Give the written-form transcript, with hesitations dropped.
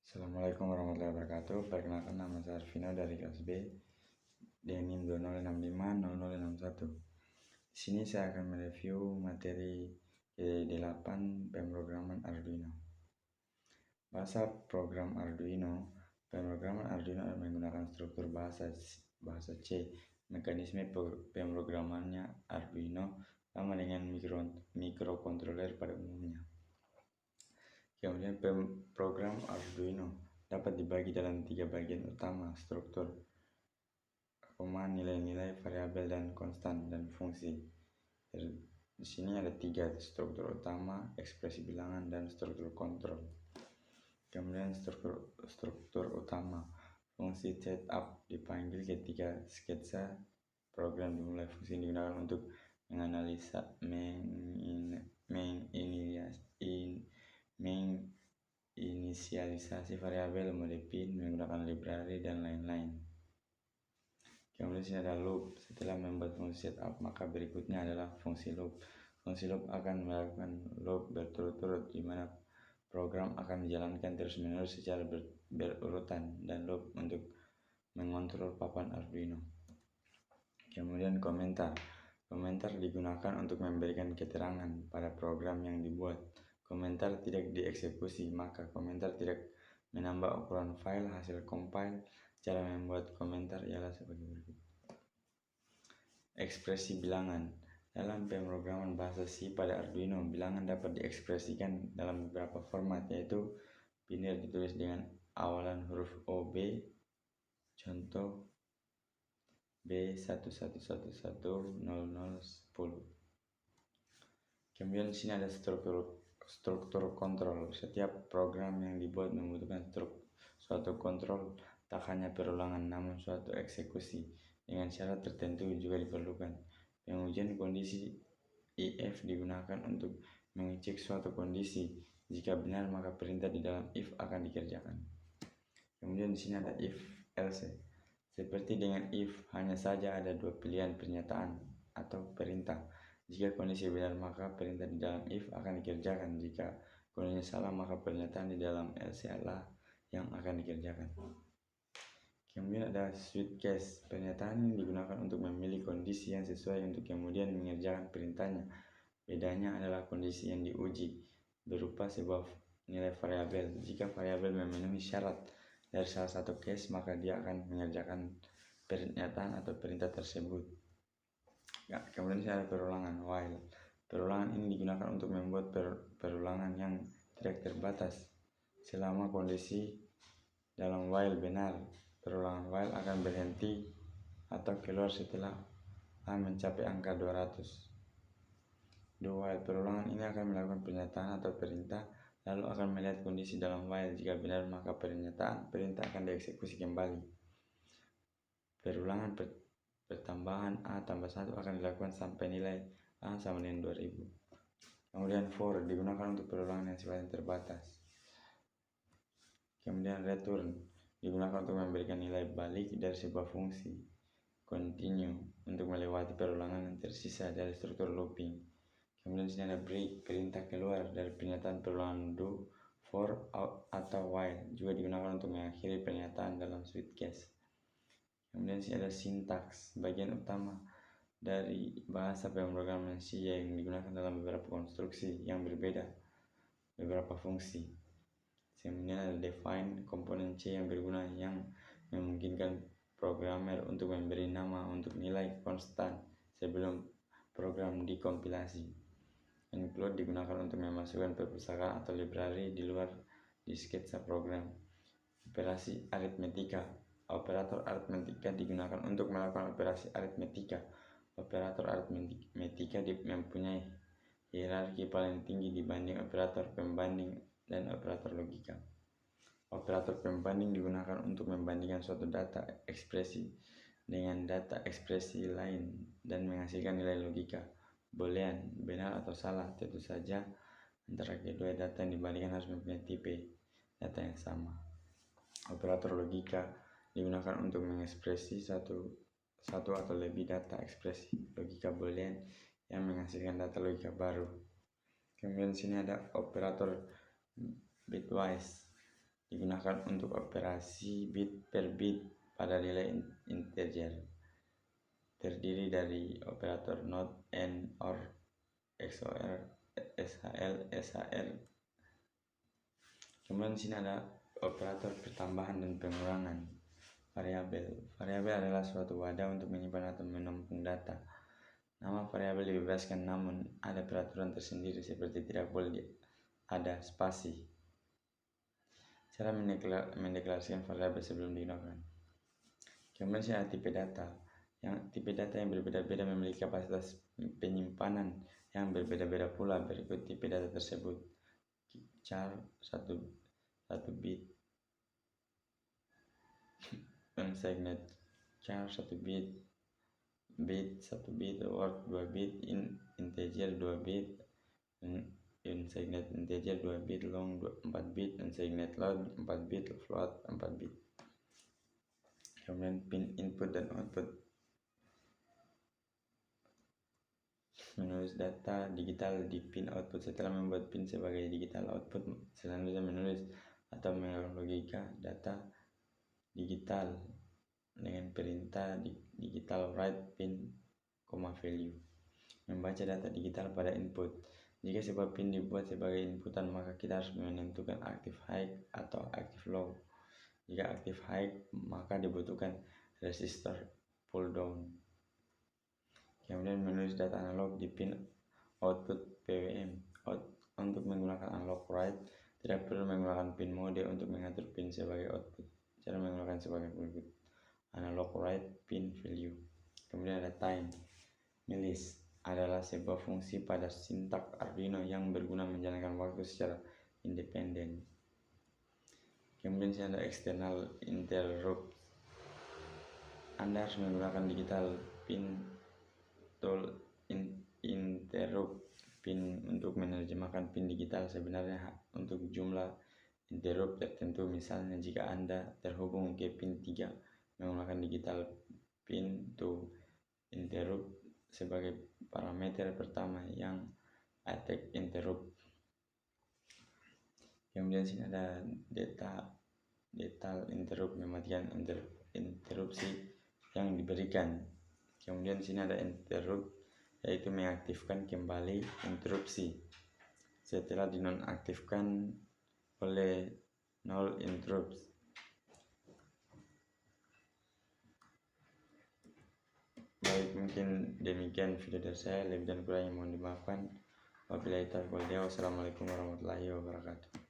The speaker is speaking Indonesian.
Assalamualaikum warahmatullahi wabarakatuh. Perkenalkan, nama saya Arvino dari kelas B dengan NIM 20650061. Di sini saya akan mereview materi D8 pemrograman Arduino. Bahasa program Arduino. Pemrograman Arduino menggunakan struktur bahasa C. Mekanisme pemrogramannya Arduino sama dengan mikrokontroler pada umumnya. Kemudian program Arduino dapat dibagi dalam 3 bagian utama: struktur, nilai-nilai variabel dan konstan, dan fungsi. Di sini ada 3 struktur utama: ekspresi bilangan dan struktur kontrol. Kemudian struktur utama, fungsi setup dipanggil ketika sketsa program dimulai. Fungsi digunakan untuk menganalisa, menginisialisasi variabel, mode pin menggunakan library, dan lain-lain. Kemudian sini ada loop. Setelah membuat fungsi setup, maka berikutnya adalah fungsi loop. Fungsi loop akan melakukan loop berturut-turut, di mana program akan dijalankan terus-menerus secara berurutan, dan loop untuk mengontrol papan Arduino. Kemudian komentar. Komentar digunakan untuk memberikan keterangan pada program yang dibuat. Komentar tidak dieksekusi, maka komentar tidak menambah ukuran file hasil compile. Cara membuat komentar ialah sebagai berikut. Ekspresi bilangan. Dalam pemrograman bahasa C pada Arduino, bilangan dapat diekspresikan dalam beberapa format, yaitu biner ditulis dengan awalan huruf O, B, contoh B11110010. Kemudian di sini ada struktur kontrol. Setiap program yang dibuat membutuhkan suatu kontrol, tak hanya perulangan namun suatu eksekusi dengan syarat tertentu juga diperlukan. Pengujian kondisi if digunakan untuk mengecek suatu kondisi. Jika benar, maka perintah di dalam if akan dikerjakan. Kemudian di sini ada if else. Seperti dengan if, hanya saja ada 2 pilihan, pernyataan atau perintah. Jika kondisi benar, maka perintah di dalam if akan dikerjakan. Jika kondisi salah, maka pernyataan di dalam else adalah yang akan dikerjakan. Kemudian ada switch case. Pernyataan ini digunakan untuk memilih kondisi yang sesuai untuk kemudian mengerjakan perintahnya. Bedanya adalah kondisi yang diuji berupa sebuah nilai variabel. Jika variabel memenuhi syarat dari salah satu case, maka dia akan mengerjakan pernyataan atau perintah tersebut. Kemudian ada perulangan while. Perulangan ini digunakan untuk membuat perulangan yang tidak terbatas. Selama kondisi dalam while benar, perulangan while akan berhenti atau keluar setelah A mencapai angka 200. Do while. Perulangan ini akan melakukan pernyataan atau perintah, lalu akan melihat kondisi dalam while. Jika benar, maka perintah akan dieksekusi kembali. Perulangan pertambahan A tambah 1 akan dilakukan sampai nilai A sama dengan 2000. Kemudian for digunakan untuk perulangan yang sifatnya terbatas. Kemudian return digunakan untuk memberikan nilai balik dari sebuah fungsi. Continue untuk melewati perulangan yang tersisa dari struktur looping. Kemudian sini ada break, perintah keluar dari pernyataan perulangan do, for, atau while. Juga digunakan untuk mengakhiri pernyataan dalam switch case. Kemudian sini ada sintaks, bagian utama dari bahasa pemrograman C yang digunakan dalam beberapa konstruksi yang berbeda, beberapa fungsi. Kemudian ada define, komponen C yang berguna yang memungkinkan programmer untuk memberi nama untuk nilai konstan sebelum program dikompilasi. Include digunakan untuk memasukkan perpustakaan atau library di luar di sketsa program. Operasi aritmetika. Operator aritmetika digunakan untuk melakukan operasi aritmetika. Operator aritmetika mempunyai hierarki paling tinggi dibanding operator pembanding dan operator logika. Operator pembanding digunakan untuk membandingkan suatu data ekspresi dengan data ekspresi lain dan menghasilkan nilai logika, boolean, benar atau salah. Tentu saja antara kedua data yang dibandingkan harus mempunyai tipe data yang sama. Operator logika digunakan untuk mengekspresi satu atau lebih data ekspresi logika boolean yang menghasilkan data logika baru. Kemudian sini ada operator bitwise. digunakan untuk operasi bit per bit pada nilai integer, terdiri dari operator not, and, or, XOR, SHL, SHR. Kemudian di sini ada operator pertambahan dan pengurangan. Variabel. Variabel adalah suatu wadah untuk menyimpan atau menampung data. Nama variabel dibebaskan, namun ada peraturan tersendiri seperti tidak boleh ada spasi. Cara mendeklarasikan variabel sebelum digunakan. Kemudian sini ada tipe data. Tipe data yang berbeda-beda memiliki kapasitas penyimpanan yang berbeda-beda pula. Berikut tipe data tersebut: char 1 bit, unsigned char 1 bit, bit 1 bit, word 2 bit, integer 2 bit, unsigned integer 2 bit, long 4 bit, unsigned load 4 bit, float 4 bit. Kemudian pin input dan output. Menulis data digital di pin output. Setelah membuat pin sebagai digital output, selanjutnya menulis atau menglogika data digital dengan perintah digital write pin, value. Membaca data digital pada input. Jika sebuah pin dibuat sebagai inputan, maka kita harus menentukan active high atau active low. Jika active high, maka dibutuhkan resistor pull down. Kemudian menulis data analog di pin output PWM. Untuk menggunakan analog write, tidak perlu menggunakan pin mode untuk mengatur pin sebagai output. Cara menggunakan sebagai berikut: analog write pin value. Kemudian ada time. Millis adalah sebuah fungsi pada sintak Arduino yang berguna menjalankan waktu secara independen. Kemudian ada external interrupt. Anda harus menggunakan digital pin tool interrupt pin untuk menerjemahkan pin digital sebenarnya untuk jumlah interrupt tertentu. Misalnya, jika Anda terhubung ke pin 3, menggunakan digital pin to interrupt sebagai parameter pertama yang attack interrupt. Kemudian sini ada detail interrupt, mematikan interupsi yang diberikan. Kemudian sini ada interrupt, yaitu mengaktifkan kembali interupsi setelah dinonaktifkan oleh null interrupts. Baik, mungkin demikian video dari saya. Lebih dan kurangnya mohon dimaafkan. Wabillahi taufiq wal hidayah. Wassalamualaikum warahmatullahi wabarakatuh.